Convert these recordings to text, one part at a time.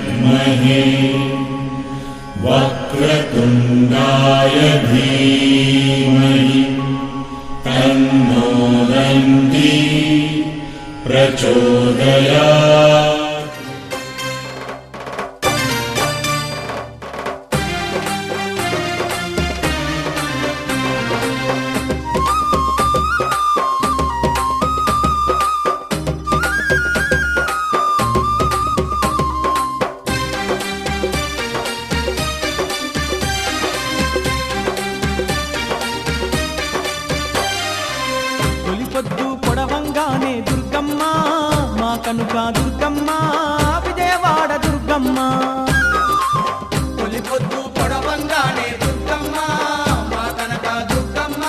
विद्महे वक्रतुण्डाय धीमहि तन्नो दन्ती प्रचोदयात्। పొద్దు పొడవంగానే దుర్గమ్మ మా కనుక దుర్గమ్మ విజయవాడ దుర్గమ్మ. తొలి పొద్దు పొడవంగానే దుర్గమ్మ మా కనక దుర్గమ్మ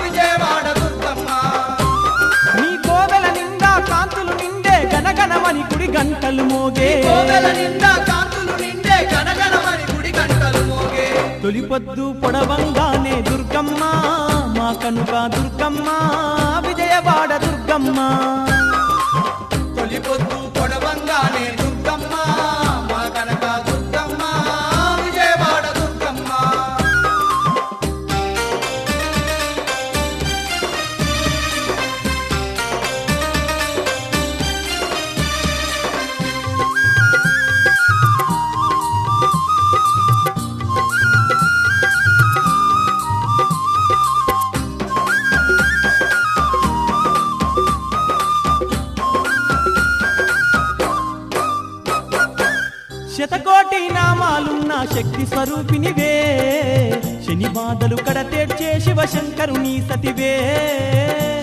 విజయవాడ దుర్గమ్మ. నీ కోవెల నిండా కాంతులు నిండే గనగనమని గుడి గంటలు మోగే. కోవెల నిండా కాంతులు నిండే గణగణమని గుడి గంటలు మోగే. తొలి పొద్దు పొడవంగానే దుర్గమ్మ మా కనుక దుర్గమ్మ విజయవాడ దుర్గమ్మ. తొలి పొద్దు పొడవంగానే దుర్గమ్మ మా కనక దుర్గమ్మ విజయవాడ దుర్గమ్మ. శతకోటి నామాలున్న శక్తి స్వరూపినివే, శని బాధలు కడతేర్చే శివశంకరుని సతివే.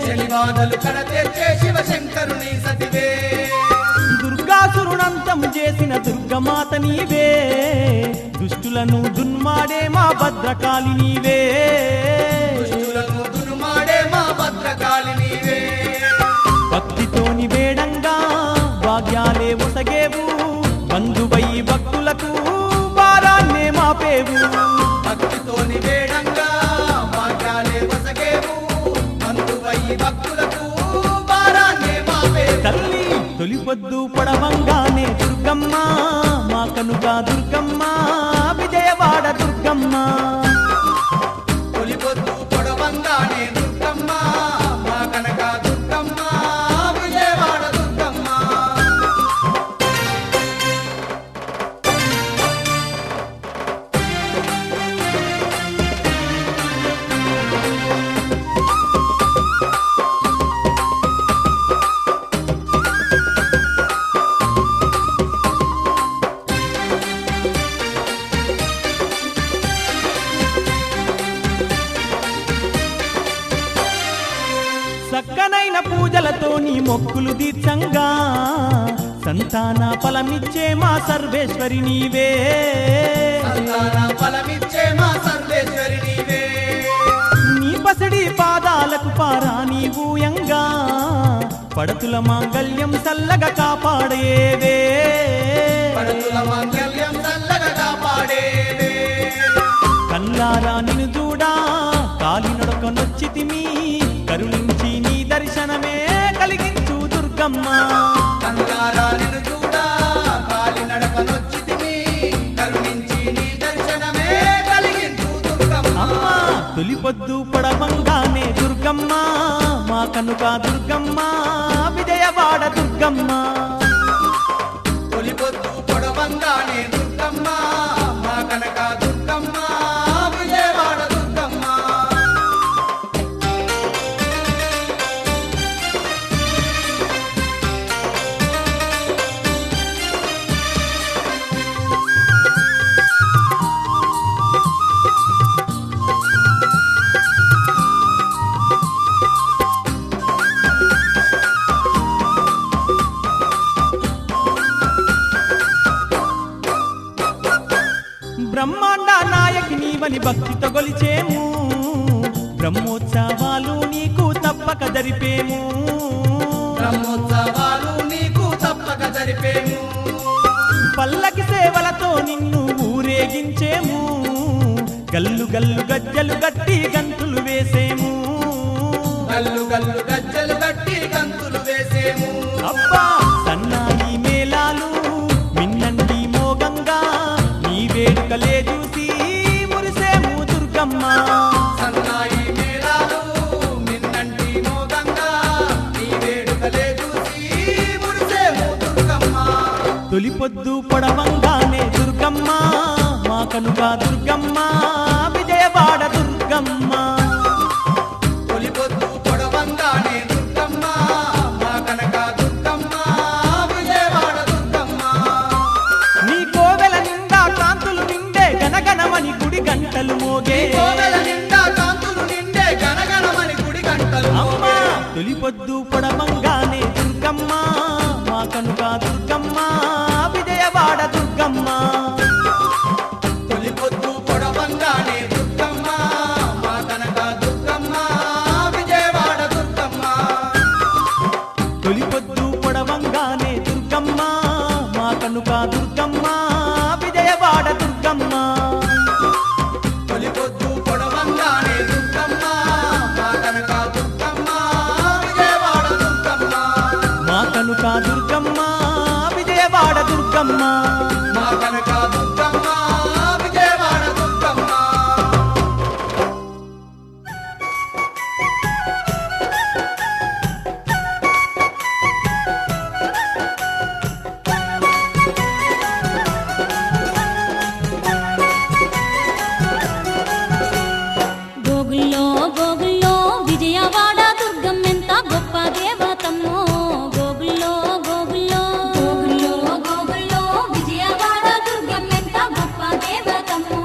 శనివాదలు కడతెచ్చే శివశంకరుని సతివే. దుర్గాసురునంతం చేసిన దుర్గమాత నీవే, దుష్టులను దున్మాడే మా భద్రకాళి నీవే. దుష్టులను దునుమాడే మా భద్రకాళి నీవే. భక్తితోని వేడంగా భాగ్యాలే ఒసగేవు, బంధువై భక్తులకు వారాన్నే మాపేవు. భక్తితోని వేడంగా భాగ్యాలే వసగేవు, బంధువై భక్తులకు భారాన్నే మాపేవు. తల్లి తొలి పొద్దు పొడవంగానే దుర్గమ్మ మా కనుక దుర్గమ్మ విజయవాడ దుర్గమ్మ. తొలి పొద్దు పొడవంగానే దుర్గమ్మ మా కనక దుర్గమ్మ విజయవాడ దుర్గమ్మ. చక్కనైన పూజలతో నీ మొక్కులు తీర్చంగా, సంతాన ఫలమిచ్చే మా సర్వేశ్వరి నీవే. సంతాన ఫలమిచ్చే మా సర్వేశ్వరి నీవే. నీ పసిడి పాదాలకు పారా నీవూయంగా, పడతుల మాంగళ్యం చల్లగా కాపాడేవే. పడతుల మాంగళ్యం చల్లగా కాపాడేవే. కల్లారా నిన్ను చూడా కాలినడకనొచ్చితిమి, కరుణించి నీ దర్శనమే కలిగించు దుర్గమ్మ. కన్నారా నిన్ను చూడా కాలినడకనొచ్చితిమి, కరుణించి నీ దర్శనమే కలిగించు దుర్గమ్మ. అమ్మ తొలి పొద్దు పొడవంగానే దుర్గమ్మ మా కనుక దుర్గమ్మ విజయవాడ దుర్గమ్మ. తొలి పొద్దు పొడవంగానే దుర్గమ్మ మా కనక దుర్గమ్మ విజయవాడ దుర్గమ్మ. బ్రహ్మాండ నాయకి నీవని భక్తితో గొలిచేము, బ్రహ్మోత్సవాలు నీకు తప్పక జరిపేము. బ్రహ్మోత్సవాలు నీకు తప్పక జరిపేము. పల్లకి సేవలతో నిన్ను ఊరేగించేము, గల్లు గల్లు గజ్జలు గట్టి గంతులు వేసేము. గల్లు గల్లు గజ్జలు గట్టి గంతులు వేసేము. అబ్బా సన్నాయి మేళాలు మిన్నంటి పొద్దు పొడవంగానే దుర్గమ్మ మా కనుక దుర్గమ్మ విజయవాడ దుర్గమ్మ తొలి పొద్దు పొడవంగానే దుర్గమ్మ మా కనక దుర్గమ్మ విజయవాడ దుర్గమ్మ నీ కోవెల నిండా కాంతులు నిండే గనగనమని గుడి గంటలు మోగే కోవెల నిండా కాంతులు నిండే గణగణమని గుడి గంటలు అమ్మా మోగే. తొలి పొద్దు పొడవంగానే దుర్గమ్మ మా కనుక దుర్గమ్మ విజయవాడ దుర్గమ్మ తొలి పొద్దు పొడవంగానే దుర్గమ్మ మా కనక దుర్గమ్మ విజయవాడ దుర్గమ్మ తొలి పొద్దు పొడవంగానే దుర్గమ్మ మా కనుక దుర్గమ్మ విజయవాడ దుర్గమ్మ తొలి పొద్దు పొడవంగానే దుర్గమ్మ మా కనక దుర్గమ్మ విజయవాడ దుర్గమ్మ మా కనుక దుర్గమ్మ విజయవాడ దుర్గమ్మ మా కనక దుర్గమ్మ విజయవాడ దుర్గమ్మ గోగుల్లో గోగుల్లో విజయవాడ దుర్గమ్మెంత గొప్ప దేవతమ్మో గోగుల్లో గోగుల్లో గోగుల్లో గోగుల్లో విజయవాడ దుర్గమ్మెంత గొప్ప దేవతమ్మో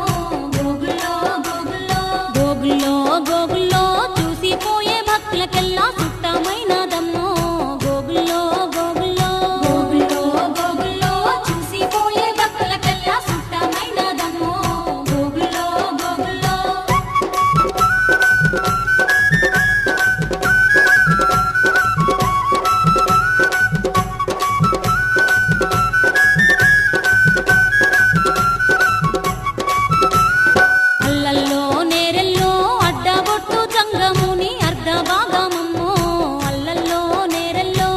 గోగుల్లో గోగుల్లో గోగుల్లో గోగుల్లో చూసిపోయే భక్తులకెల్లా సుట్టమైనదమ్మో గోగుల్లో గోగుల్లో గోగుల్లో గోగుల్లో చూసిపోయే భక్తులకెల్లా సుట్టమైనదమ్మో గోగుల్లో గోగుల్లో అల్లల్లో నేరెల్లో అడ్డబొట్టు జంగముని అర్ధ భాగమమ్మో అల్లల్లో నేరెల్లో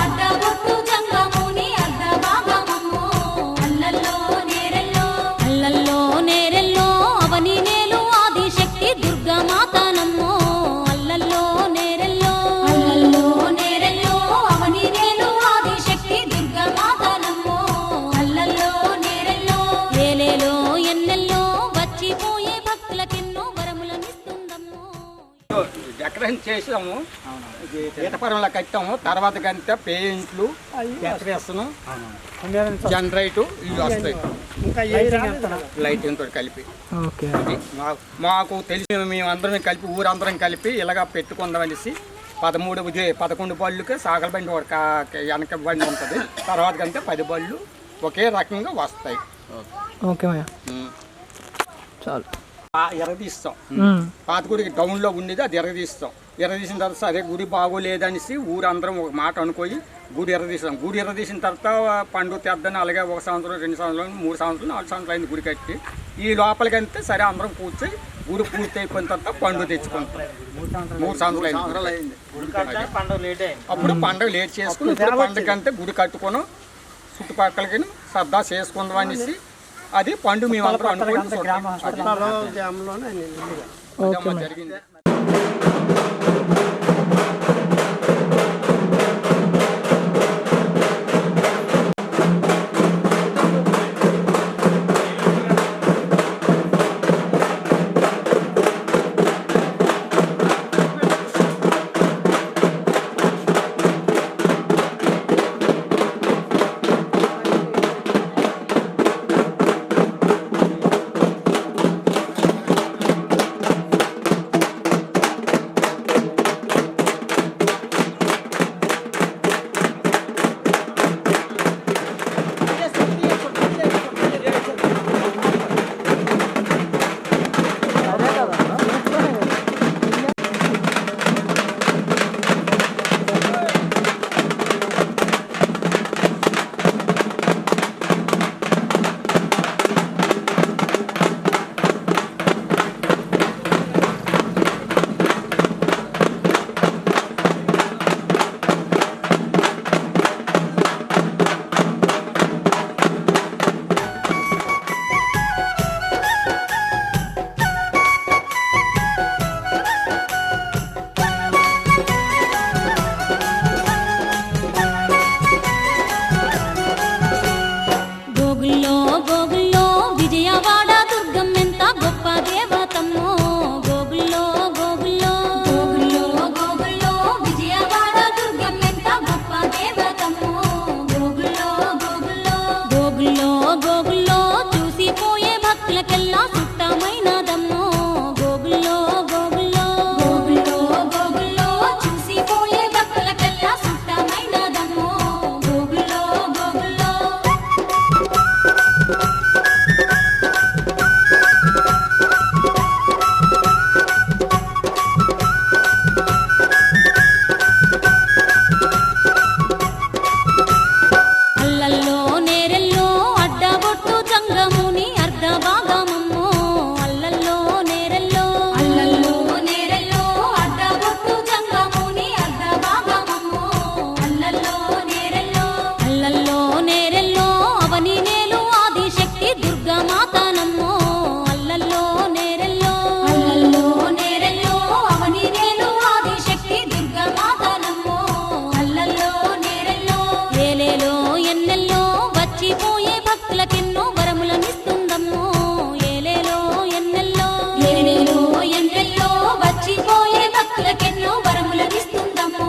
అడ్డబొట్టు జంగముని అర్ధ భాగమమ్మో అల్లల్లో నేరెల్లో అవని నేలు ఆదిశక్తి దుర్గమాతనమ్మో అల్లల్లో నేరెల్లో అవని నేలు ఆదిశక్తి దుర్గమాతనమ్మో అల్లల్లో నేరెల్లో ఏలేలో ఎన్నెల్లో వచ్చిపోయే భక్తులకెన్నో వరములనిస్తుందమ్మో డెకరేషన్ చేసాము ఈతపరంలో కట్టాము తర్వాత కంటే పెయింట్లు డెకరేషన్ జనరేటు ఇవి వస్తాయి లైటింగ్ తోటి కలిపి ఇది మాకు తెలిసి మేమందరం కలిపి ఊరందరం కలిపి ఇలాగా పెట్టుకుందామనేసి 11 బళ్ళుకి సాగల బండి ఒక వెనక బండి ఉంటుంది తర్వాత కంటే 10 బళ్ళు ఒకే రకంగా వస్తాయి. ఓకే చాలు ఎరదీస్తాం. పాత గుడికి డౌన్లో ఉండేది అది ఎరదీస్తాం. ఎరదీసిన తర్వాత అదే గుడి బాగోలేదనేసి ఊరందరం ఒక మాట అనుకోయి గుడి ఎరదీస్తాం. గుడి ఎరదీసిన తర్వాత పండుగ తెద్దని అలాగే 1 సంవత్సరం 2 సంవత్సరాలు 3 సంవత్సరాలు 4 సంవత్సరాలు అయింది గుడి కట్టి. ఈ లోపలికి అంతే సరే అందరం కూర్చొని గుడి పూర్తి అయిపోయిన తర్వాత పండుగ తెచ్చుకుంటాం. 3 సంవత్సరాలు అయింది అప్పుడు పండుగ లేట్ చేసుకుని ఇప్పుడు పండుగ అంతే గుడి కట్టుకొని చుట్టుపక్కలకి సర్దా చేసుకుందాం అనేసి అది పండుగ మేము అందరం అనుకోండి జరిగింది. భక్తులకెన్నో వరములనిస్తుందమ్మో ఏలేలో ఎన్నెల్లో ఏలేలో ఎన్నెల్లో వచ్చిపోయే భక్తులకెన్నో వరములనిస్తుందమ్మో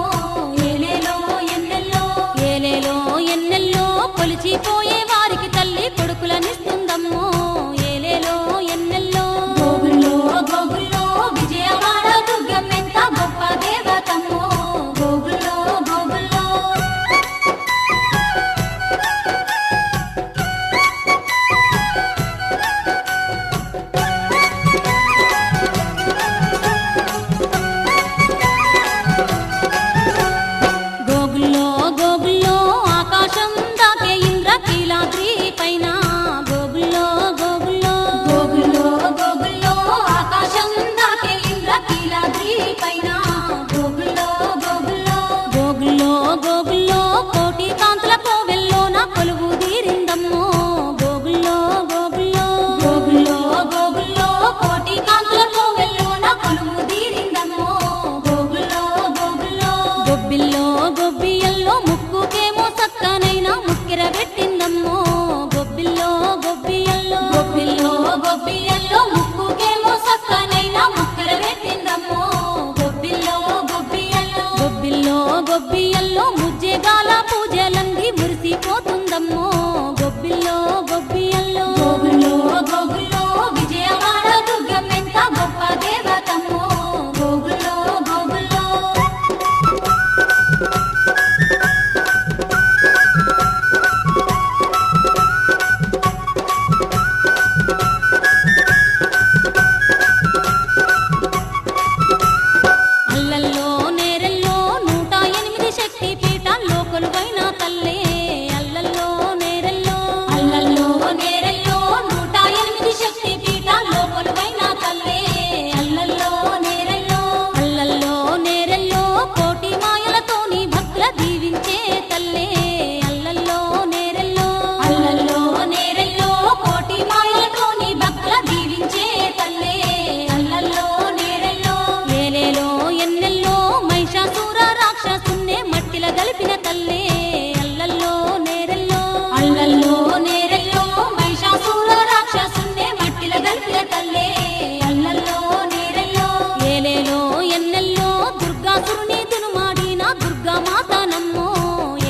ఏలేలో ఎన్నెల్లో ఏలేలో ఎన్నెల్లో కొలిచిపోయే వారికి తల్లి కొడుకులనిస్తుందమ్మో ఏలేలో ఎన్నెల్లో గోగుల్లో గోగుల్లో విజయవాడ దుర్గమ్మెంత గొప్ప దేవతమ్మో గోగుల్లో గోగుల్లో గోగుల్లో గోగుల్లో ఆకాశం దాకే ఇంద్రకీలాద్రి పైన గోగుల్లో గోగుల్లో గోగుల్లో గోగుల్లో ఆకాశం దాకే ఇంద్రకీలాద్రి పైన గోగుల్లో గోగుల్లో గోగుల్లో గోగుల్లో కోటి కాంతుల కోవెల్లోన కొలువు తీరిందమ్మో గోగుల్లో గోగుల్లో గోగుల్లో గోగుల్లో కోటి కాంతుల కోవెల్లోన కొలువు తీరిందమ్మో గోగుల్లో గోగుల్లో గొబ్బిల్లో గొబ్బియల్లో ముక్కుకేమో సక్కనైనా ముక్కెర పెట్టిందమ్మో గొబ్బిల్లో గొబ్బియల్లో గొబ్బిల్లో గొబ్బియల్లో ముక్కుకేమో సక్కనైనా ముక్కెర పెట్టిందమ్మో గొబ్బిల్లో గొబ్బియల్లో గొబ్బిల్లో గొబ్బియల్లో ముజ్జెగాల పూజలంది మురిసిపోతుందమ్మో గొబ్బిల్లో గొబ్బియల్లో గోగుల్లో గోగుల్లో విజయవాడ దుర్గమ్మెంత గొప్ప దేవతమ్మో గోగుల్లో గోగుల్లో అల్లల్లో నేరెల్లో 108 శక్తి పీఠాల్లో కొలువైన తల్లే అల్లల్లో నేరెల్లో అల్లల్లో నేరెల్లో 108 శక్తి పీఠాల్లో కొలువైన తల్లే అల్లల్లో నేరెల్లో అల్లల్లో నేరెల్లో కోటి మాయలతోని భక్తుల దీవించే తల్లే అల్లల్లో నేరెల్లో అల్లల్లో నేరెల్లో కోటి మాయలతోని భక్తుల దీవించే తల్లే అల్లల్లో నేరెల్లో ఏలేలో ఎన్నెల్లో మహిషాసుర రాక్షసున్నే మట్టిల గలిపిన తల్లే అల్లల్లో నేరెల్లో అల్లల్లో నేరెల్లో మహిషాసుర రాక్షసున్నే మట్టిల గలిపిన తల్లే అల్లల్లో నేరెల్లో ఏలేలో ఎన్నెల్లో దుర్గాసురుని దునుమాడిన దుర్గా మాత నమ్మో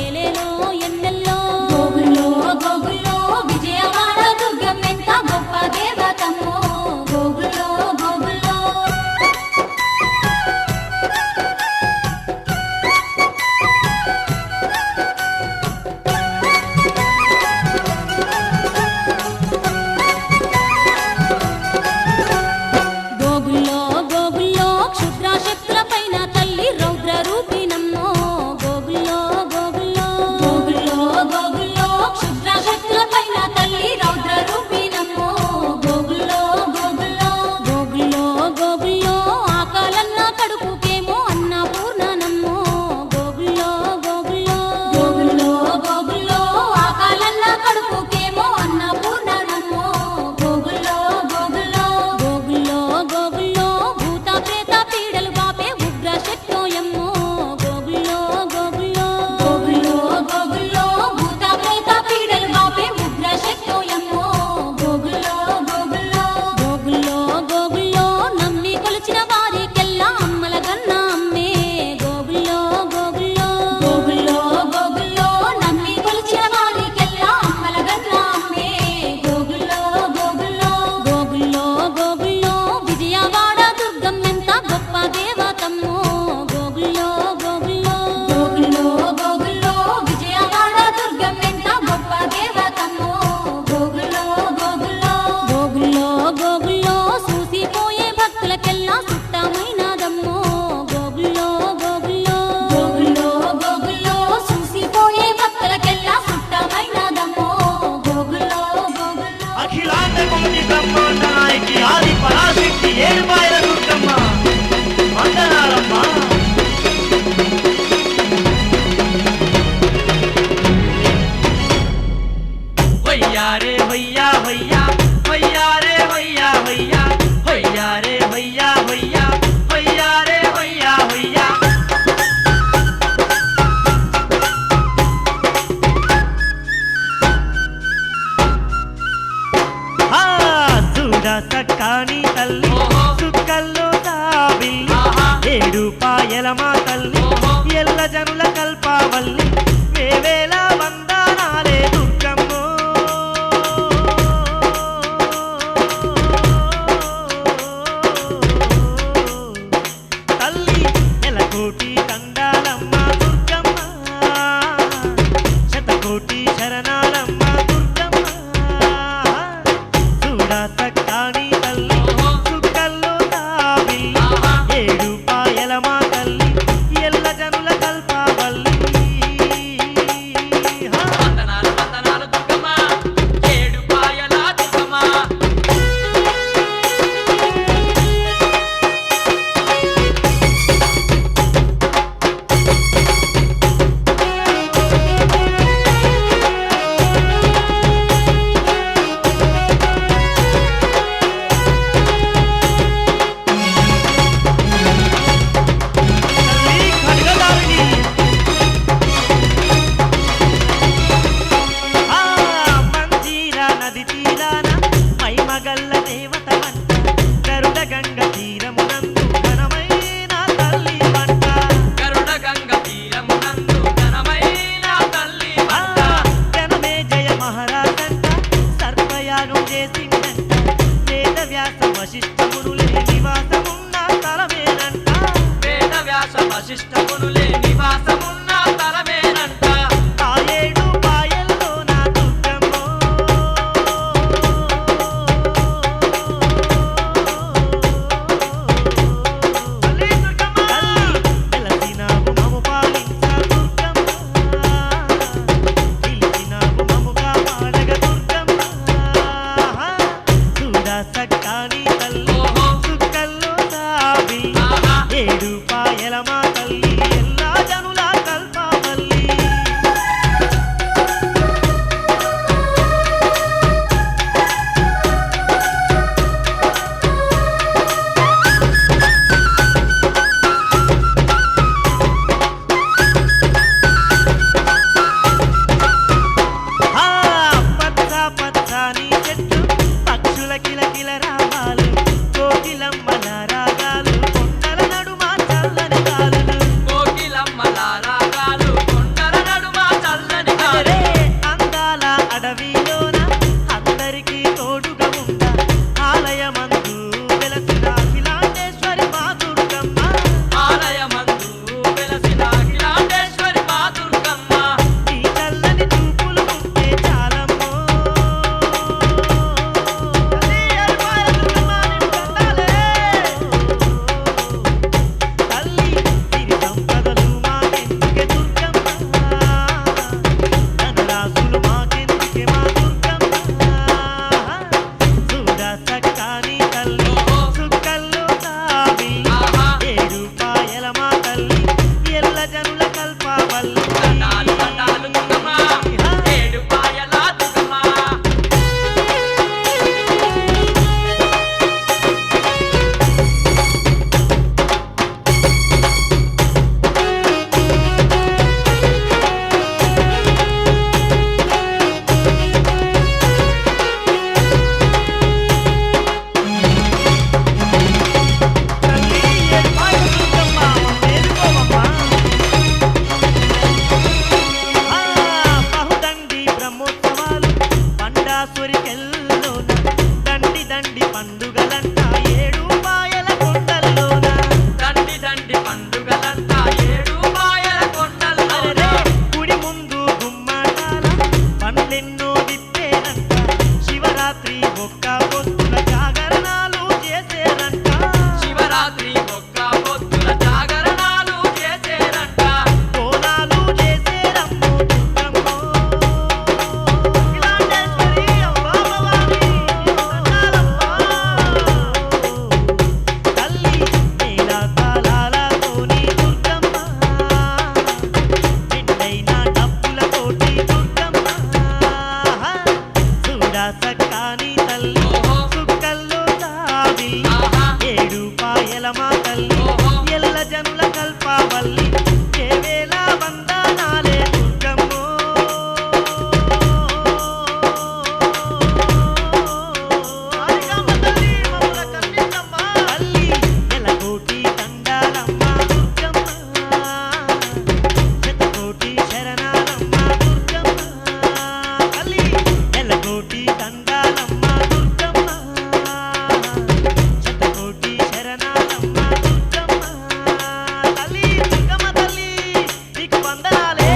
ఏలేలో ఎన్నెల్లో గోగుల్లో గోగుల్లో విజయవాడ దుర్గమ్మెంత గొప్ప దేవతమ్మో గోగుల్లో గోగుల్లో గోగుల్లో గోగుల్లో క్షుద్రాశక్తుల పైన తల్లి రౌద్ర రూపినమ్మో గోగుల్లో గోగుల్లో గోగుల్లో గోగుల్లో క్షుద్రాశక్తుల పైన తల్లి రౌద్ర రూపినమ్మో గోగుల్లో గోగుల్లో గోగుల్లో గోగుల్లో ఆకాలన్న కడుపుకేమో అన్నపూర్ణనమ్మో గోగుల్లో గోగుల్లో గోగుల్లో గోగుల్లో ఆకాలన్న కడుపుకేమో అన్నపూర్ణనమ్మో గోగుల్లో గోగుల్లో గోగుల్లో గోగుల్లో భూత ప్రేత పీడలు బాపే ఉగ్ర శక్తోయమ్మో గోగుల్లో గోగుల్లో గోగుల్లో గోగుల్లో భూత ప్రేత పీడలు బాపే ఉగ్ర శక్తోయమ్మో గోగుల్లో గోగుల్లో గోగుల్లో గోగుల్లో నమ్మి కొలిచిన వారికెల్లా అమ్మల గన్న అమ్మే గోగుల్లో గోగుల్లో గోగుల్లో గోగుల్లో నమ్మి కొలిచిన వారికెల్లా అమ్మల గన్న అమ్మే గోగుల్లో గోగుల్లో గోగుల్లో గోగుల్లో విజయవాడ దుర్గమ్మెంత గొప్ప దేవతమ్మో గోగుల్లో గోగుల్లో గోగుల్లో గోగుల్లో విజయవాడ దుర్గమ్మెంత గొప్ప దేవతమ్మో గోగుల్లో గోగుల్లో గోగుల్లో గోగుల్లో చూసిపోయే భక్తులకెల్లా సుట్టమైనదమ్మో గోగుల్లో గోగుల్లో గోగుల్లో గోగుల్లో చూసిపోయే భక్తులకెల్లా సుట్టమైనదమ్మో గోగుల్లో గోగుల్లో అఖిలాండ కోటి బ్రహ్మాండ నాయకి ఆది పరాశక్తి ఏడుపాయల దుర్గమ్మ వందనాలమ్మ వయ్యారే వయ్యా వయ్యా వయ్యారే వయ్యా వయ్యా వయ్యారే వయ్యా వయ్యా వయ్యారే వయ్యా వయ్యా వశిష్ఠమునులే నివాసమున్న తలమేనంట వేద వ్యాస వశిష్ఠమునులే నివాసమున్న తలమేనంట ఆ ఏడు పాయల్లో నా దుర్గమ్మో తల్లి దుర్గమ్మ వెలసినావు మము పాలించ దుర్గమ్మ పిలిచినావు మముగా పాడగ దుర్గమ్మ చూడ సక్కాని తల్లి సుక్కల్లో దావి ఏడు పాయల మా తల్లి ఎల్లా జనుల కల్పవల్లి పచ్చ పచ్చని చెట్టు పక్షుల కిలకిల రావాలు కోకిలమ్మల రాగాలు కొండల నడుమ చల్లని గాలులు కోకిలమ్మల రాగాలు కొండల నడుమ చల్లని గాలి అరే అందాల అడవిలోన అందరికీ తోడుగా ఉండ ఆలయమందు వెలసిన అఖిలాండేశ్వరి మా దుర్గమ్మ ఆలయమందు వెలసిన అఖిలాండేశ్వరి మా దుర్గమ్మ ఈ చల్లని చూపులు ఉంటే చాలమ్మో తల్లి అరిపాయ దుర్గమ్మ తల్లి సిరి సంపదలు మాకెందుకే దుర్గమ్మ ధనరాశులు మాకెందుకే మా దుర్గమ్మ చూడ సక్కాని తల్లి సుక్కల్లో తావి ఏడు పాయల మా తల్లి ఎల్ల జనుల కల్పవల్లి దండాలు దండాలు దుర్గమ్మ ఏడు పాయల దుర్గమ్మ తల్లి ఎరుపాయ దుర్గమ్మ మేలుకోవమ్మా బహుదండి బ్రహ్మోత్సవాలు పండాసురికెల్లోన దండి దండి పండుగలంట ఏడు పాయల కొండల్లోన దండి దండి పండుగలంతా ఏడు పాయల కొండల్లో అరెరే గుడి ముందు గుమ్మటాల పండ్లెన్నో విప్పేరంట శివరాత్రి ఒక్క పొద్దుల జాగరణాలు చేసేరంట శివరాత్రి ఒక్క పొద్దుల జాగరణాలు చేసేరంట బోనాలు చేసేరమ్మో దుర్గమ్మో అఖిలాండేశ్వరి అమ్మా భవాని తల్లి నీల తాళాలతోని దుర్గమ్మ నిండైన డప్పులతోటి దుర్గమ్మ చూడ సక్కాని తల్లి సుక్కల్లో తావి ఏడు పాయల మా తల్లి ఎల్ల జనుల కల్పవల్లి కేవేల వందనాలే దుర్గమ్మో తల్లి ఎలకోటి దండాలమ్మ దుర్గమ్మ శతకోటి శరణాలమ్మ దుర్గమ్మ తల్లి ఎలకోటి దండాలమ్మ దుర్గమ్మ శతకోటి శరణాలమ్మ దుర్గమ్మ తల్లి దుర్గమ్మ తల్లి నీకు వందనాలే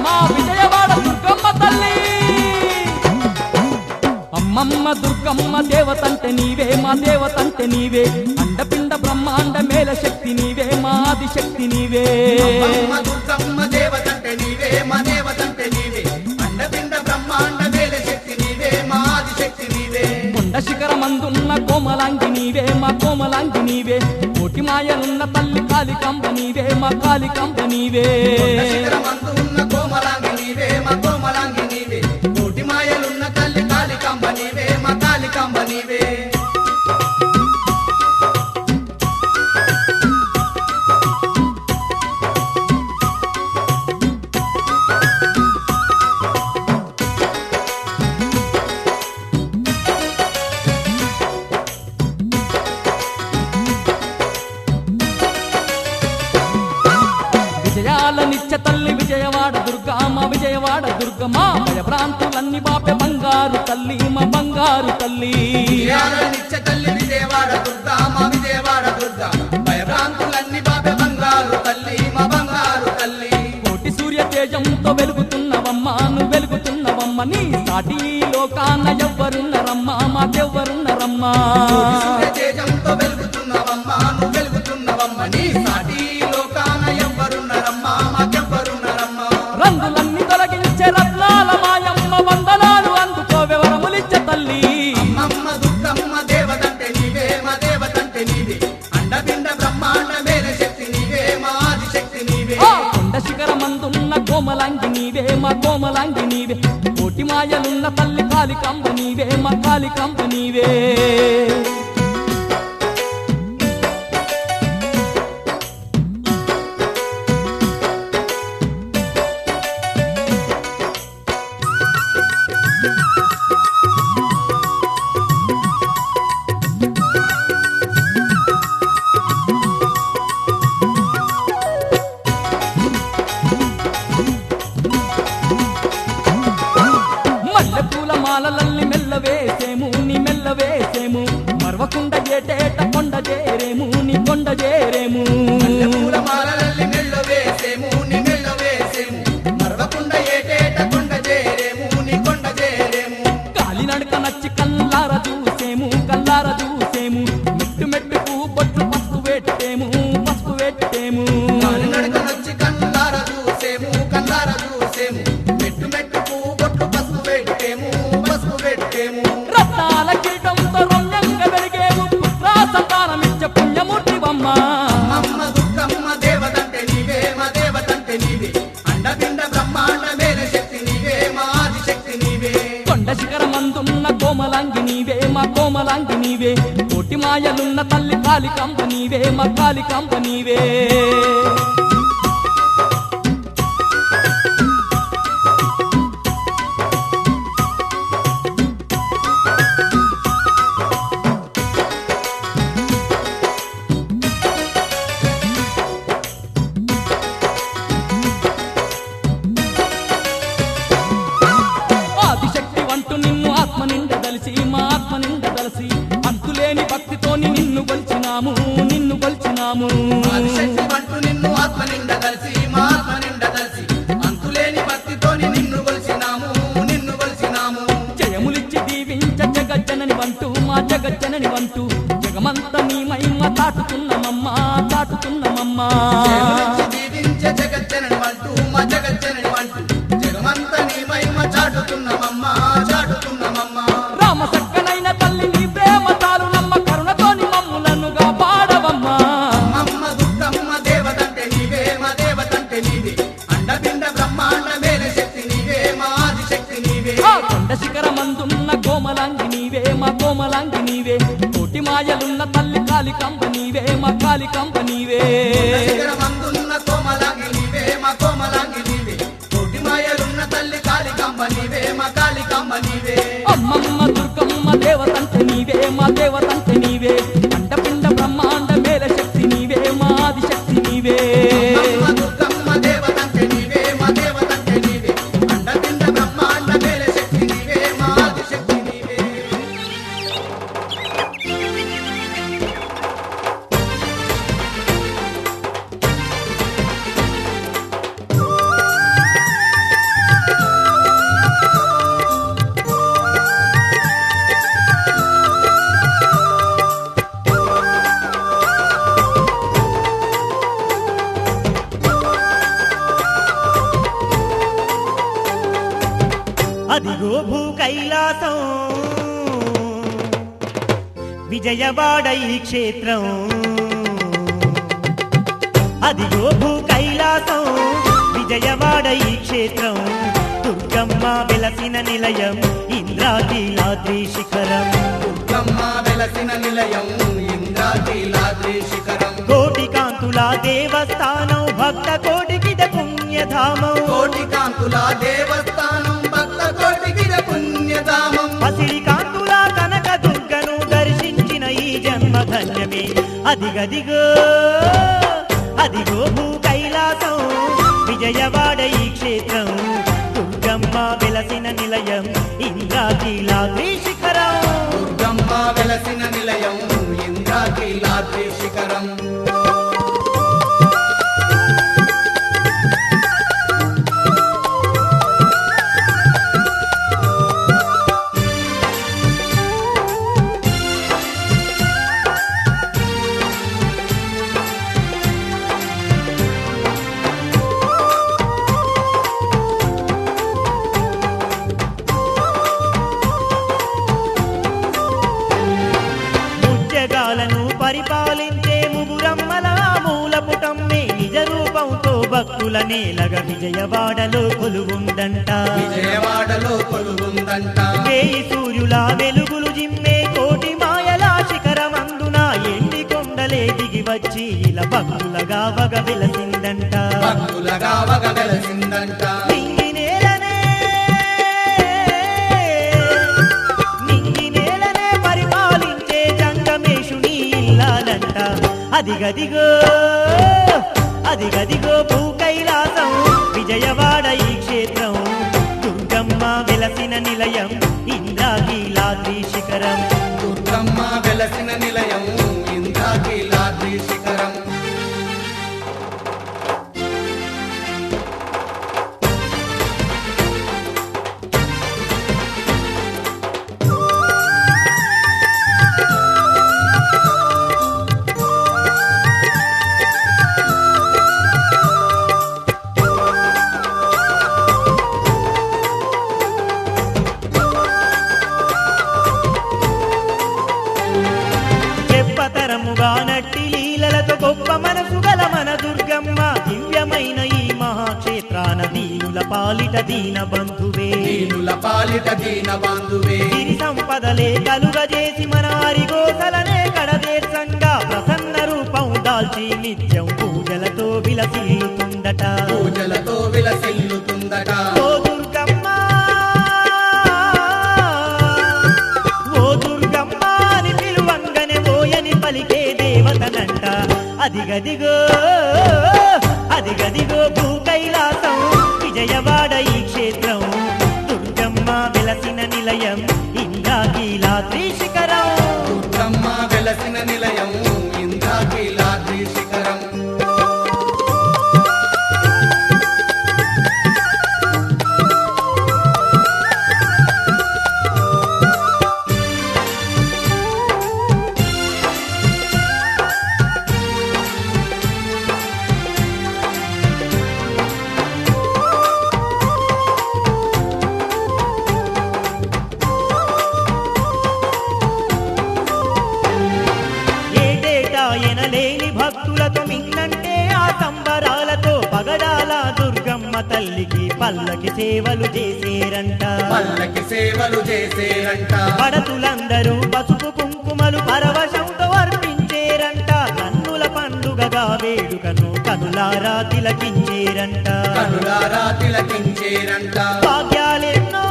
మా విజయవాడ దుర్గమ్మ తల్లి అమ్మమ్మ దుర్గమ్మ దేవతంటే నీవే మా దేవతంటే నీవే అండపిండ బ్రహ్మాండ మేల శక్తి నీవే మా ఆదిశక్తి నీవే అమ్మ దుర్గమ్మ దేవతంటే నీవే మా దేవతంటే నీవే అండపిండ బ్రహ్మాండ మేల శక్తి నీవే మా ఆదిశక్తి నీవే కొండ శిఖరం మందున్న కోమలాంగి నీవే మా కోమలాంగి నీవే కోటి మాయలున్న తల్లి కాళికాంబ నీవే మా కాళికాంబ నీవే శిఖరమందు ఉన్న కోమలాంగి నీవే మా కోమలాంగి నీవే కోటి మాయలున్న తల్లి కాళికాంబ నీవే మా కాళికాంబ నీవే విజయాల నిత్య తల్లి విజయవాడ దుర్గమ్మ విజయవాడ దుర్గమ్మ భయ ప్రాంతులన్నీ బాపే బంగారు తల్లి మా బంగారు తల్లి నిత్య తల్లి విజయవాడ దుర్గా మా విజయవాడ దుర్గా భయభ్రాంతులన్నీ బాబె బంగారు తల్లి మా బంగారు తల్లి కోటి సూర్య తేజంతో వెలుగుతున్నవమ్మ నువ్వు వెలుగుతున్నవమ్మ నీ సాటి లోకాన ఎవ్వరున్నరమ్మా మాకెవ్వరున్నరమ్మా సూర్య తేజంతో వెలుగుతున్నవమ్మా నువ్వు వెలుగుతున్నవమ్మ నీ సాటి లోకాన ఎవ్వరున్నరమ్మా మాకెవ్వరున్నరమ్మా రంగులన్నీ తొలగించే రత్నాల మాయమ్మ వందనాలు అందుకో వివరములిచ్చే తల్లి అమ్మమ్మ దుర్గమ్మ దేవతంటే నీవే మా దేవతంటే నీవే అండపిండ బ్రహ్మాండ మేల శక్తి నీవే మా ఆదిశక్తి నీవే ఆ కొండ శిఖరమందున్న కోమలాంగి నీవే మా కోమలాంగి నీవే కోటి మాయలున్న తల్లి కాళికాంబ నీవే మా కాళికాంబ నీవే మల్లెపూల మాలలల్లి మెల్లవేసేము నీ మెల్లవేసేము మరవకుండ ఏటేట కొండ చేరేము నీ కొండ చేరేము పూల మాలలల్లి మెల్ల వేసేము నీ మెల్ల వేసేము మరవకుండ ఏటేట కొండ చేరేము నీ కొండ చేరేము కాలినడక నచ్చి కల్లార చూసేము కల్లార చూసేము మెట్టు మెట్టుకు బొట్లు పసుపు పెట్టేము పసుపు పెట్టేము నడకనొచ్చి కల్లార చూసేము కల్లార చూసేము మెట్టు మెట్టుకు బొట్లు పసుపు పెట్టేము పసుపు పెట్టేము రత్నాల కిరీటంతో రమ్యంగా వెలిగేము పుత్ర సంతానమిచ్చే పుణ్యమూర్తివమ్మ అమ్మ దుర్గమ్మ దేవతంటే నీవే మా దేవతంటే నీవే అండపిండ బ్రహ్మాండ మేల శక్తి నీవే మా ఆదిశక్తి నీవే కొండ శిఖరమందున్న కోమలాంగి నీవే మా కోమలాంగి నీవే కోటి మాయలున్న తల్లి కాళికాంబ నీవే మా కాళికాంబ నీవే ఆదిశక్తి వంటూ నిన్ను ఆత్మ నిండ దలిసి మా ఆత్మ నిండ దలసి అంతులేని భక్తితోని నిన్ను కొలిచినాము నిన్ను కొలిచినాము ఆదిశక్తి అంటూ నిన్ను ఆత్మ నిండ కలిసి మా ఆత్మ నిండ కలిసి అంతులేని భక్తితోని నిన్ను కొలిసినాము నిన్ను కొలిసినాము జయములిచ్చి దీవించ జగజ్జనని వంటూ మా జగజ్జనని వంటూ జగమంత నీ మహిమ తాటుతున్నమమ్మా తాటుతున్నమమ్మా దేవుడిచ్చి దీవించే జగజ్జనని అంటూ మా జగజ్జనని అంటూ జగమంత నీ మహిమ చాటుతున్నమమ్మా చాటుతున్నమమ్మా రామ సక్కనైన తల్లి నీ ప్రేమ తాలు నమ్మ కరుణతోని మమ్ములనుగా పాడవమ్మా అమ్మ దుర్గమ్మ దేవతంటే నీవే మా దేవతంటే నీవే అండపిండ బ్రహ్మాండ మేల శక్తి నీవే మా ఆదిశక్తి నీవే ఆ కొండ శిఖరమందున్న కోమలాంగి నీవే మా కోమలాంగి నీవే కోటి మాయలున్న తల్లి కాళికాంబ నీవే మా కాళికాంబ నీవే శిఖరమందున్న కోమలాంగి నీవే మా కోమలాంగి నీవే కోటి మాయలున్న తల్లి కాళికాంబ నీవే మా కాళికాంబ నీవే అమ్మమ్మ దుర్గమ్మ దేవతంటే నీవే మా దేవతంటే నీవే అండపిండ బ్రహ్మాండ మేల శక్తి నీవే మా ఆదిశక్తి నీవే అమ్మ దుర్గమ్మ దేవతంటే నీవే మా దేవతంటే నీవే అండపిండ బ్రహ్మాండ మేల శక్తి నీవే మా ఆదిశక్తి నీవే అదిగో భూ కైలాసం విజయవాడ ఈ క్షేత్రం అదిగో భూ కైలాసం విజయవాడ ఈ క్షేత్రం దుర్గమ్మ వెలసిన నిలయం ఇంద్రాకీలాద్రి శిఖరం దుర్గమ్మ వెలసిన నిలయం ఇంద్రాకీలాద్రి శిఖరం కోటి కాంతుల దేవస్థానం భక్త కోటికిద పుణ్యధామం కోటి కాంతుల దేవస్థానం భక్త కోటికిద పుణ్యధామం పసిడి కాంతుల కనక దుర్గను దర్శించిన ఈ జన్మ ధన్యమే అదిగదిగో అదిగో భూ కైలాసం విజయవాడ ఈ క్షేత్రం దుర్గమ్మ వెలసిన నిలయం ఇంద్రాకీలాద్రి శిఖరం దుర్గమ్మ వెలసిన నిలయం ఇంద్రాకీలాద్రి శిఖరం ముజ్జగాలను పరిపాలించే ముగురమ్మల మూలపుటమ్మే నిజ రూపంతో భక్తుల నేలగ విజయవాడలో కొలువుందంట విజయవాడలో కొలువుందంట వేయి సూర్యుల వెలుగులు జిమ్మే కోటి మాయల శిఖరమందున ఎండి కొండలే దిగి వచ్చి ఇలా భక్తులగా వగ వెలసిందంట భక్తులగా వగ వెలసిందంట నింగి నేలనే పరిపాలించే జంగమేశుని ఇల్లాలంట అదిగదిగో అదిగదిగో భూ కైలాసం విజయవాడ ఈ క్షేత్రం దుర్గమ్మ వెలసిన నిలయం ఇంద్రాకీలాద్రి శిఖరం దుర్గమ్మ వెలసిన నిలయం ఇంద్రాకీలాద్రి శిఖరం చెప్పతరముగా నట్టి లీలలతో గొప్ప మనసు గల మన దుర్గమ్మ దివ్యమైన ఈ మహాక్షేత్రాన దీనుల పాలిట దీన బంధువే దీనుల పాలిట దీన బంధువే సిరి సంపదలే కలుగజేసి మన హరిగోసలనే కడదేర్చంగా ప్రసన్న రూపం దాల్చి నిత్యం పూజలతో విలసిల్లుతుందట పూజలతో విలసిల్లుతుందట ఓ దుర్గమ్మ ఓ దుర్గమ్మ అని పిలువంగనే ఓయని పలికే దేవతనంట అదిగదిగో అదిగదిగో భూ కైలాసం విజయవాడ ఈ క్షేత్రం దుర్గమ్మ వెలసిన నిలయం ఇంద్రాకీలాద్రి శిఖరం దుర్గమ్మ వెలసిన నిలయం ఇంద్రాకీలాద్రి శిఖరం ఏటేటా ఎనలేని భక్తులతో మిన్నంటే ఆ సంబరాలతో పగడాల దుర్గమ్మ తల్లికి పల్లకి సేవలు చేసేరంట పల్లకి సేవలు చేసేరంట పడతులందరూ పసుపు కుంకుమలు పరవశంతో అర్పించేరంట కన్నుల పండుగగా వేడుకను కనులారా తిలకించేరంట కనులారా తిలకించేరంట భాగ్యాలెన్నో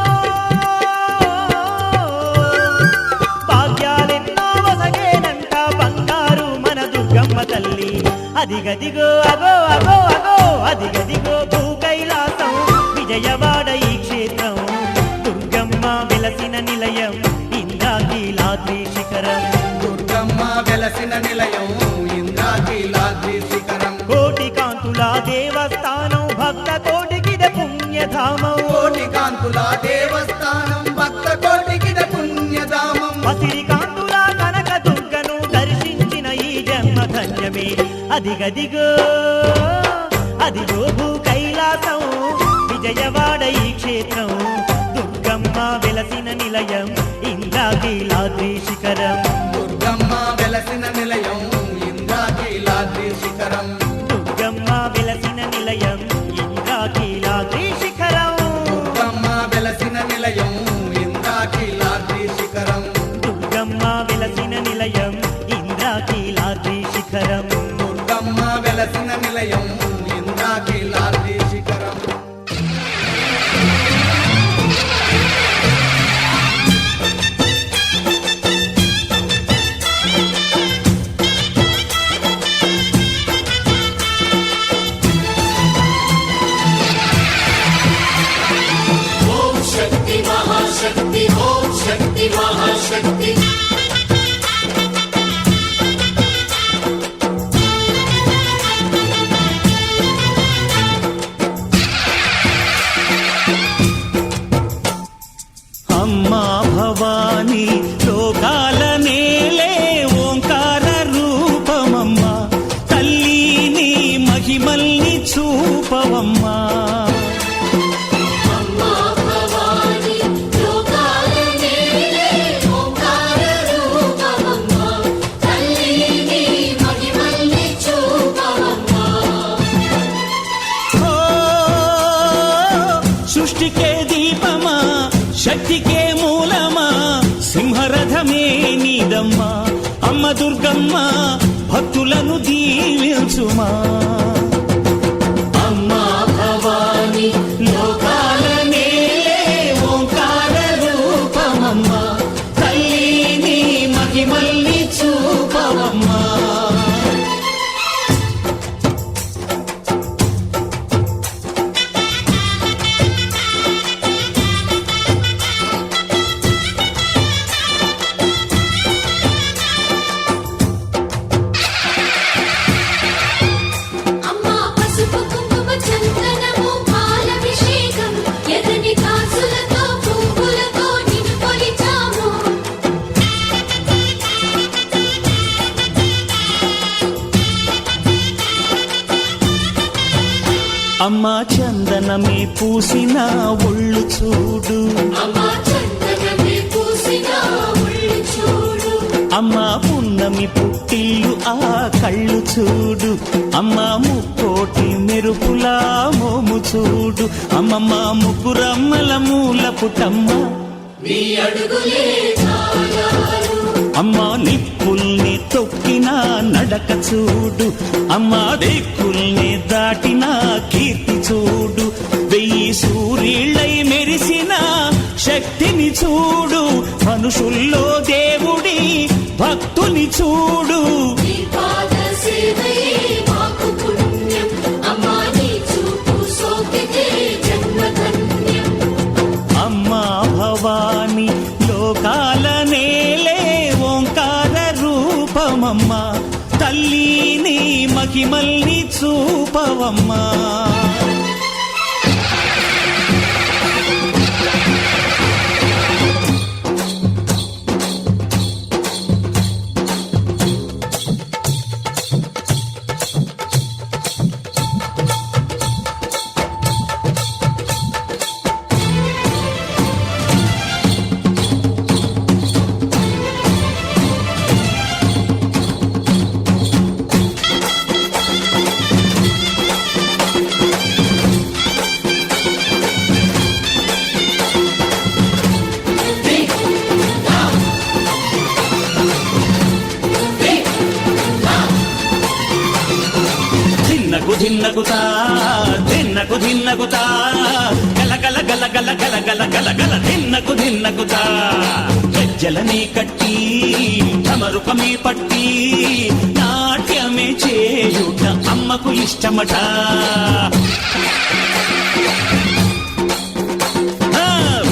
వసగేనంట బంగారు మన దుర్గమ్మ తల్లి అదిగదిగో అగో అగో అగో అదిగదిగో భూ కైలాసం విజయవాడ ఈ క్షేత్రం దుర్గమ్మ వెలసిన నిలయం ఇంద్రాకీలాద్రి శిఖరం దుర్గమ్మ వెలసిన నిలయం ఇంద్రాకీలాద్రి శిఖరం కోటి కాంతుల దేవస్థానం భక్త కోటికిద పుణ్యధామం కోటి కాంతుల దేవస్థానం భక్త కోటికిద పుణ్యధామం పసిడి కాంతుల కనక దుర్గను దర్శించిన ఈ జన్మ ధన్యమే అదిగదిగో అదిగో భూ కైలాసం విజయవాడ ఈ క్షేత్రం దుర్గమ్మ వెలసిన నిలయం ఇంద్రాకీలాద్రి శిఖరం దుర్గమ్మ వెలసిన నిలయం ఇంద్రాకీలాద్రి శిఖరం దుర్గమ్మ వెలసిన నిలయం ఇంద్రాకీలాద్రి శిఖరం దుర్గమ్మ వెలసిన నిలయం ఇంద్రాకీలాద్రి శిఖరం దుర్గమ్మ వెలసిన నిలయం ఇంద్రాకీలాద్రి శిఖరం దుర్గమ్మ వెలసిన నిలయం ఇంద్రాకీలాద్రి శిఖరం ఓం శక్తి మహాశక్తి ఓం శక్తి మహాశక్తి అమ్మా భవాని లోకాల నేలే ఓంకార రూపమమ్మా తల్లిని మహిమల్ని చూపవమ్మా అమ్మా భవాని లోకాల నేలే ఓంకార రూపమమ్మా తల్లిని మహిమల్ని చూపవమ్మా ఓ సృష్టికే దీపమా శక్తికే మూలమా సింహరథమే నీదమ్మా అమ్మ దుర్గమ్మ భక్తులను దీవించుమా అమ్మా భవాని లోకాల నేలే ఓంకార రూపమమ్మా తల్లిని మహిమల్ని చూపవమ్మా అమ్మా పసుపు కుంకుమ చందనము పాలభిషేకం ఎర్రని కాసులతో పువ్వులతో నిన్ను కొలిచాము అమ్మా చందనమే పూసిన ఒళ్ళు చూడు అమ్మా చందనమే పూసిన ఒళ్ళు చూడు అమ్మా పున్నమి పుట్టిల్లు ఆ కళ్ళు చూడు అమ్మా ముక్కోటి మెరుపులా మోము చూడు అమ్మమ్మ ముగ్గురమ్మల మూల పుట్టమ్మ నీ అడుగులే చాలారు అమ్మా నిప్పుల్ని తొక్కిన నడక చూడు అమ్మా దిక్కుల్ని దాటిన కీర్తి చూడు 1000 సూర్యుళ్ళై మెరిసిన శక్తిని చూడు మనుషుల్లో దేవుడి భక్తుని చూడు నీ పాద సేవయే మాకు పుణ్యం అమ్మా నీ చూపు సోకితే జన్మధన్యం అమ్మా భవాని లోకాల నేలే ఓంకార రూపమమ్మా తల్లిని మహిమల్ని చూపవమ్మా ధిన్నకుతా ధిన్నకుతా గల గల గల గల గల గల గల గల ధిన్నకుతా గజ్జలనే కట్టి తమరుపమే పట్టి నాట్యమే చేయుట అమ్మకు ఇష్టమట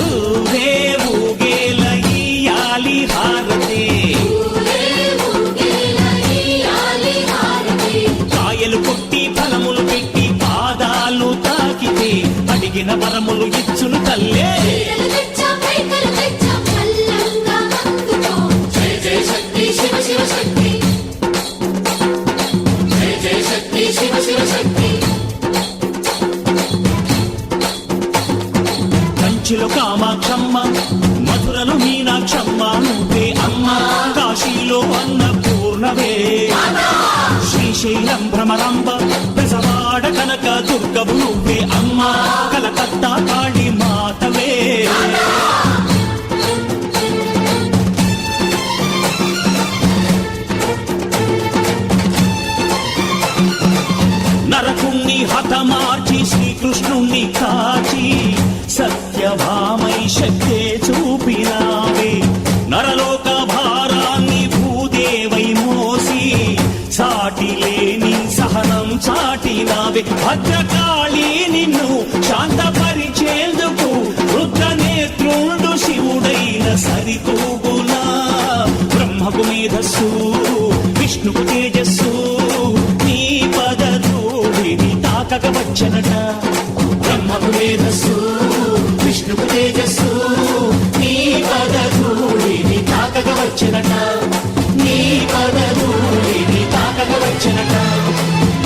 ఊరే ఊగేల ఇయ్యాలి హారతి కాయలు కొట్టి ఫలములు పెట్టి పాదాలు తాకితే అడిగిన వరములు ఇచ్చును తల్లే జయ జయ శక్తి శివ శివ శక్తి జయ జయ శక్తి శివ శివ శక్తి కంచిలో కామాక్షమ్మ మధురలో మీనాక్షమ్మ నువ్వే అమ్మ కాశీలో అన్నపూర్ణ నీలం భ్రమరాంబ బెజవాడ కనక దుర్గవు నువ్వే అమ్మా కలకత్తా కాళీ మాతవే నరకుణ్ణి హతమార్చి శ్రీకృష్ణుణ్ణి కాచి సత్యభామై శక్తే చూపినావే నరలోక భారాన్ని భూదేవై మోసి సాటి లేని సహనం చాటినావే భద్రకాళి నిన్ను శాంతపరిచేందుకు రుద్రనేత్రుండు శివుడైన సరితూగునా బ్రహ్మకు మేధస్సు విష్ణుకు తేజస్సు నీ పదధూళిని తాకక వచ్చనట బ్రహ్మకు మేధస్సు విష్ణుకు తేజస్సు నీ పదధూళిని తాకక వచ్చనట నీ పదధూళిని తాకక వచ్చనట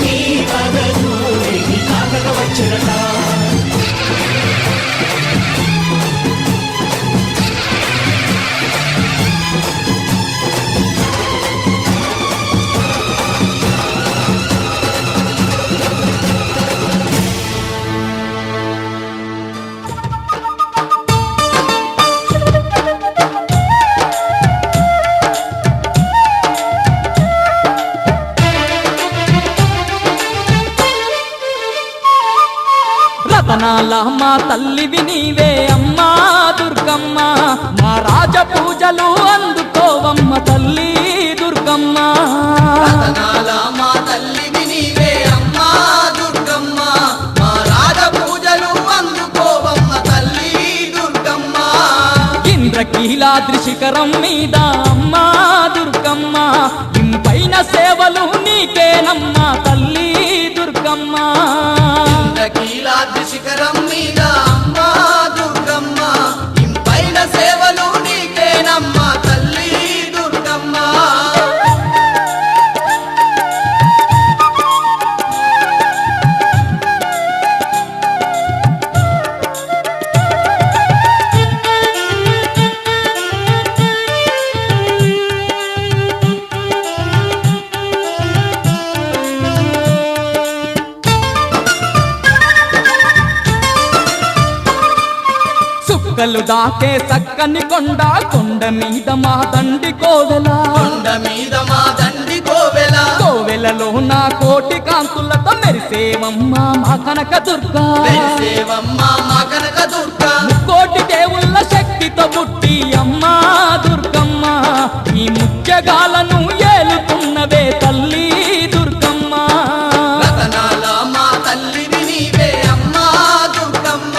నీ పదధూళిని తాకక వచ్చనట రతనాల మా తల్లివి నీవే అమ్మా దుర్గమ్మ మా రాజ పూజలు అందుకోవమ్మ తల్లి దుర్గమ్మ రతనాల మా తల్లివి నీవే అమ్మా దుర్గమ్మ మా రాజ పూజలు అందుకోవమ్మ తల్లి దుర్గమ్మ ఇంద్రకీలాద్రి శిఖరం మీద అమ్మా దుర్గమ్మ ఇంపైన సేవలు నీకేనమ్మా తల్లి దుర్గమ్మ కీలాద్రి శిఖరం మీద అమ్మా దుర్గమ్మ ఇంపైన సేవలు నీకేనమ్మా తల్లి దుర్గమ్మ చుక్కలు దాకే చక్కని కొండ కొండ మీద మా దండి కోవెల కొండ మీద మా దండి కోవెల కోవెలలో నా కోటి కాంతులతో మెరిసేవమ్మ మా కనక దుర్గా వెలిసేవమ్మ మా కనక దుర్గ కోటి దేవుళ్ళ శక్తితో పుట్టి అమ్మా దుర్గమ్మ ఈ ముఖ్యగాలను ఏలుతున్నవే తల్లి దుర్గమ్మ రతనాల మా తల్లివి నీవే అమ్మా దుర్గమ్మ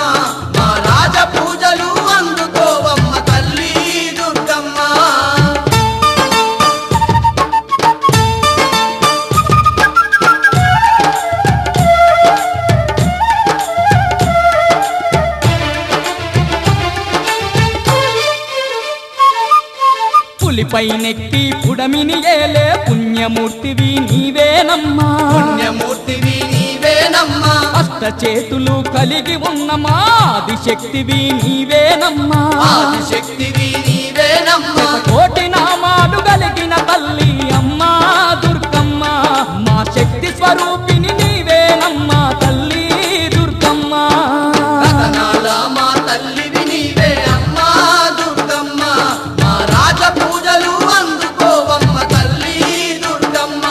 మా రాజ పూజలు అందుకోవమ్మ తల్లి దుర్గమ్మ పులిపై నెక్కి పుడమిని ఏలే పుణ్యమూర్తివి నీవేనమ్మా పుణ్యమూర్తివి నీవేనమ్మా అష్ట చేతులు కలిగి ఉన్న మా ఆదిశక్తివి నీవేనమ్మా ఆదిశక్తివి నీవేనమ్మా కోటి నామాలు కలిగిన తల్లి అమ్మా దుర్గమ్మ మా శక్తి స్వరూపిణి నీవేనమ్మా తల్లి దుర్గమ్మ రతనాల మా తల్లివి నీవే అమ్మా దుర్గమ్మ మా రాజ పూజలు అందుకోవమ్మ తల్లి దుర్గమ్మ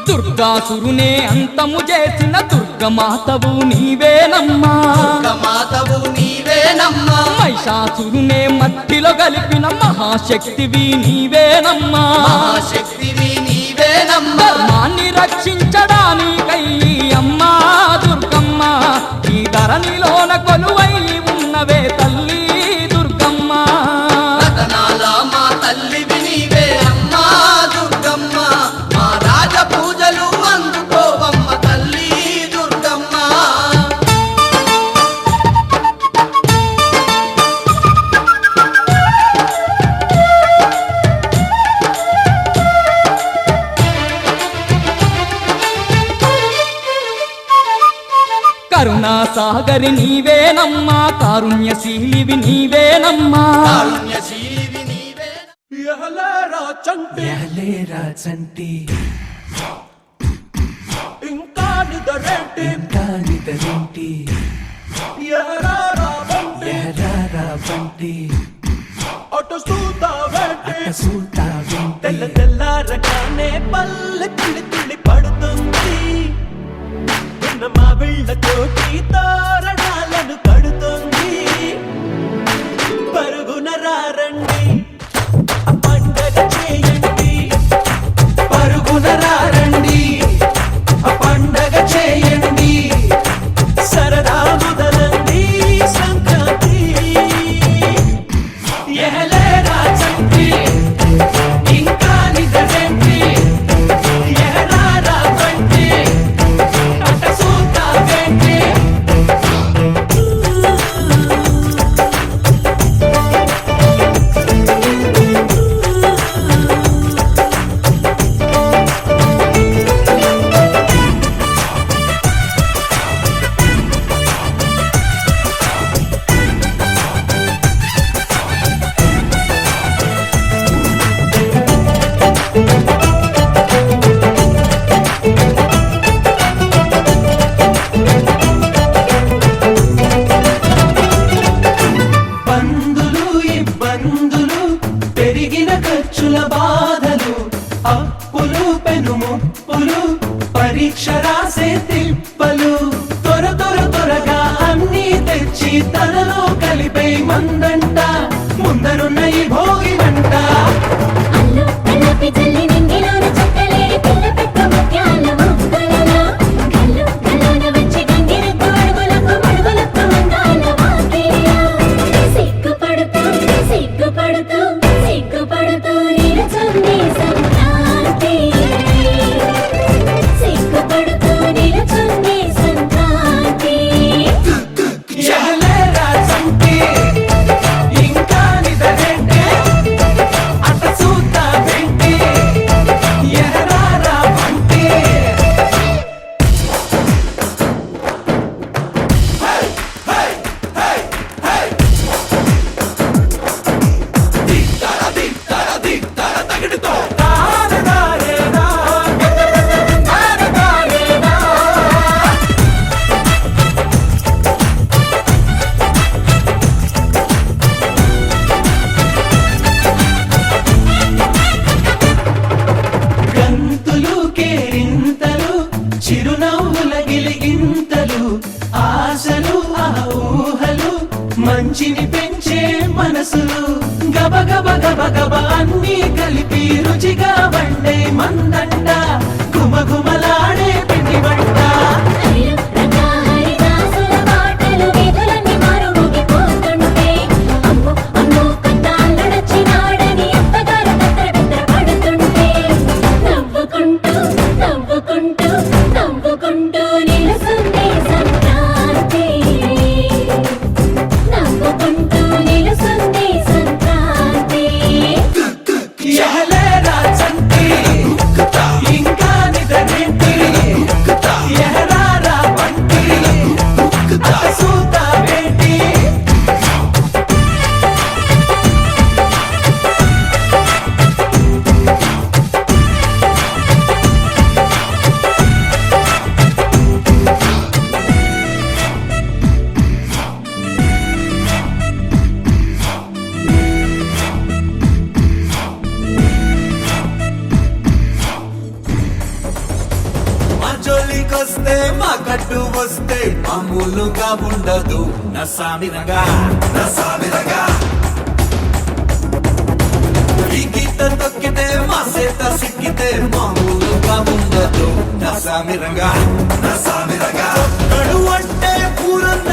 దుర్గాసురునే అంతము చేసిన దుర్గమాతవు నీవేనమ్మా మాతవు నీవేనమ్మా మహిషాసురునే మట్టిలో కలిపిన మహాశక్తివి నీవేనమ్మా మహాశక్తివి నీవేనమ్మా ధర్మాన్ని రక్షించడానికై అమ్మా దుర్గమ్మ ఈ ధరణిలోన కొలువై ఉన్నవే తల్లి దుర్గమ్మ రతనాల మా తల్లివి నీవే అమ్మా దుర్గమ్మ మా రాజ పూజలు అందుకోవమ్మ తల్లి దుర్గమ్మ కారుణ్యశీలివి నీవేనమ్మా కారుణ్యశీలివి నీవే. ఎహలేరా చంటి ఇంకా నిదరేంటి ఎహరారా బంటి అటు సూతావేంటి తెల్లారగానే పల్లె కిళి పడుతుంది నిన్న మా వీళ్ళతోటి తోరణాలను కడుతుంది పరుగున రారండి పండగ చేయండి పరుగున రారండి పండగ చేయండి సరదా మొదలండి సంక్రాంతి ఎహలేరా చంటి ఇంకా నిదరేంటి ఎహరారా బంటి అట సూతావేంటి బంధులు ఇబ్బందులు పెరిగిన ఖర్చుల బాధలు అప్పులు పెనుముప్పులు పరీక్ష రాసే తిప్పలు త్వరగా అన్నీ తెచ్చి తనలో కలిపే మందంట ముందరున్న ఈ భోగినంట అల్లు కళ్ళపి చల్లి నింగిలోన చుక్కలేడి పిల్ల పెట్టు ముత్యాల ముక్కలలో కళ్ళు కళ్ళోన వచ్చి గంగిరెద్దు అడుగులకు అందాల వాకిలిలో సిగ్గుపడుతూ నిలుచుంది సంక్రాంతి సిగ్గుపడుతూ నిలుచుంది సంక్రాంతి ఎహలేరా చంటి ఇంకా నిదరేంటి అట సూతావేంటి ఎహరారా బంటి గంతులు కేరింతలు చిరునవ్వుల గిలిగింతలు ఆశలు ఆ ఊహలు మంచిని పెంచే మనసులు గబ అన్నీ కలిపి రుచిగా వండే మందంట గుమగుమలాడే పిండి వంట హరిలు రంగా హరిదాసుల పాటలు వీధులన్నీ మారుమోగిపోతుంటే అమ్మో అమ్మో కొత్త అల్లుడొచ్చినాడని అత్తగారు తత్తర పడుతుంటే నవ్వుకుంటూ నిలుసుంది సంక్రాంతి నవ్వుకుంటూ నిలుసుంది సంక్రాంతి ఎహలేరా చంటి ఇంకా నిదరేంటి ఎహరారా బంటి అట సూతావేంటి మా జోలికొస్తే మా కట్టు వస్తే మామూలుగా ఉండదు నసామిరగా ఈ గీత తొక్కితే మా సేత సిక్కితే మామూలుగా ఉండదు నసామిరగా కడు అంటే పూరన్న